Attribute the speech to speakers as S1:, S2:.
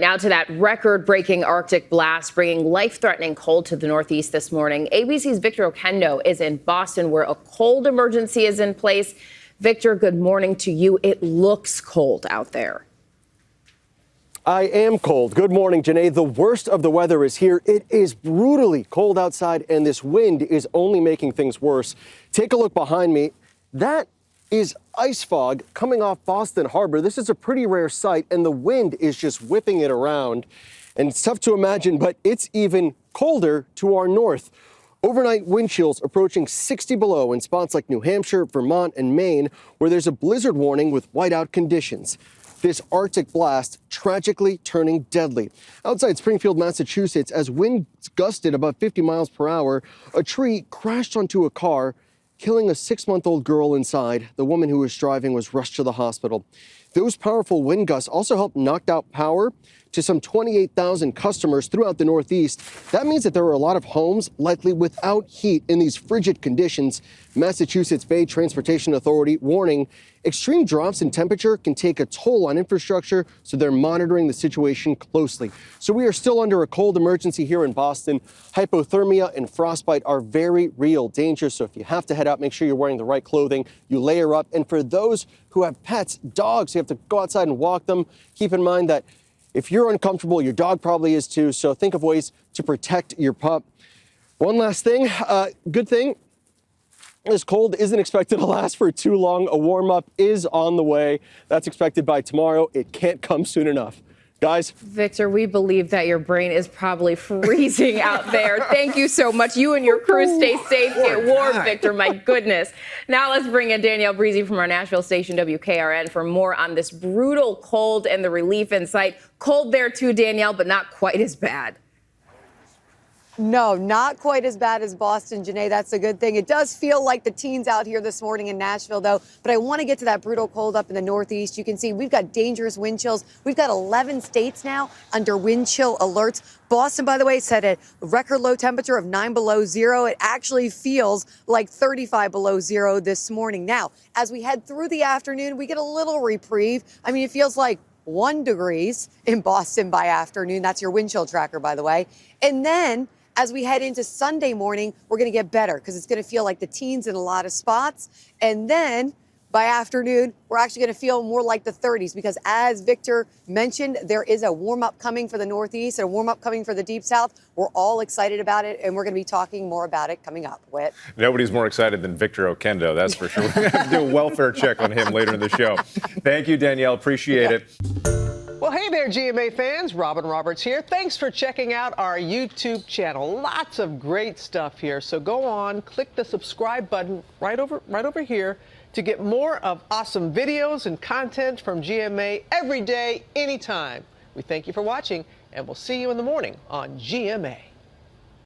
S1: Now to that record-breaking Arctic blast bringing life-threatening cold to the Northeast this morning. ABC's Victor Oquendo is in Boston where a cold emergency is in place. Victor, good morning to you. It looks cold out there.
S2: I am cold. Good morning, Janae. The worst of the weather is here. It is brutally cold outside, and this wind is only making things worse. Take a look behind me. That is ice fog coming off Boston Harbor. This is a pretty rare sight, and the wind is just whipping it around. And it's tough to imagine, but it's even colder to our north. Overnight wind chills approaching 60 below in spots like New Hampshire, Vermont, and Maine, where there's a blizzard warning with whiteout conditions. This Arctic blast tragically turning deadly. Outside Springfield, Massachusetts, as winds gusted above 50 miles per hour, a tree crashed onto a car, killing a 6-month-old girl inside. The woman who was driving was rushed to the hospital. Those powerful wind gusts also helped knock out power to some 28,000 customers throughout the Northeast. That means that there are a lot of homes likely without heat in these frigid conditions. Massachusetts Bay Transportation Authority warning extreme drops in temperature can take a toll on infrastructure, so they're monitoring the situation closely. So we are still under a cold emergency here in Boston. Hypothermia and frostbite are very real dangers, so if you have to head out, make sure you're wearing the right clothing, you layer up. And for those who have pets, dogs, you have to go outside and walk them. Keep in mind that if you're uncomfortable, your dog probably is too, so think of ways to protect your pup. One last thing, good thing, this cold isn't expected to last for too long. A warm-up is on the way. That's expected by tomorrow. It can't come soon enough. Guys?
S1: Victor, we believe that your brain is probably freezing out there. Thank you so much. You and your crew stay safe. Get warm, Victor. My goodness. Now let's bring in Danielle Breezy from our Nashville station, WKRN, for more on this brutal cold and the relief in sight. Cold there too, Danielle, but not quite as bad.
S3: No, not quite as bad as Boston, Janae. That's a good thing. It does feel like the teens out here this morning in Nashville, though. But I want to get to that brutal cold up in the Northeast. You can see we've got dangerous wind chills. We've got 11 states now under wind chill alerts. Boston, by the way, set a record low temperature of 9 below zero. It actually feels like 35 below zero this morning. Now, as we head through the afternoon, we get a little reprieve. I mean, it feels like 1 degree in Boston by afternoon. That's your wind chill tracker, by the way. And then as we head into Sunday morning, we're going to get better because it's going to feel like the teens in a lot of spots. And then by afternoon, we're actually going to feel more like the 30s because, as Victor mentioned, there is a warm-up coming for the Northeast and a warm-up coming for the Deep South. We're all excited about it, and we're going to be talking more about it coming up. Whit?
S4: Nobody's more excited than Victor Oquendo, that's for sure. We're going to have to do a welfare check on him later in the show. Thank you, Danielle. Appreciate it.
S5: Well, hey there, GMA fans. Robin Roberts here. Thanks for checking out our YouTube channel. Lots of great stuff here. So go on, click the subscribe button right over here to get more of awesome videos and content from GMA every day, anytime. We thank you for watching, and we'll see you in the morning on GMA.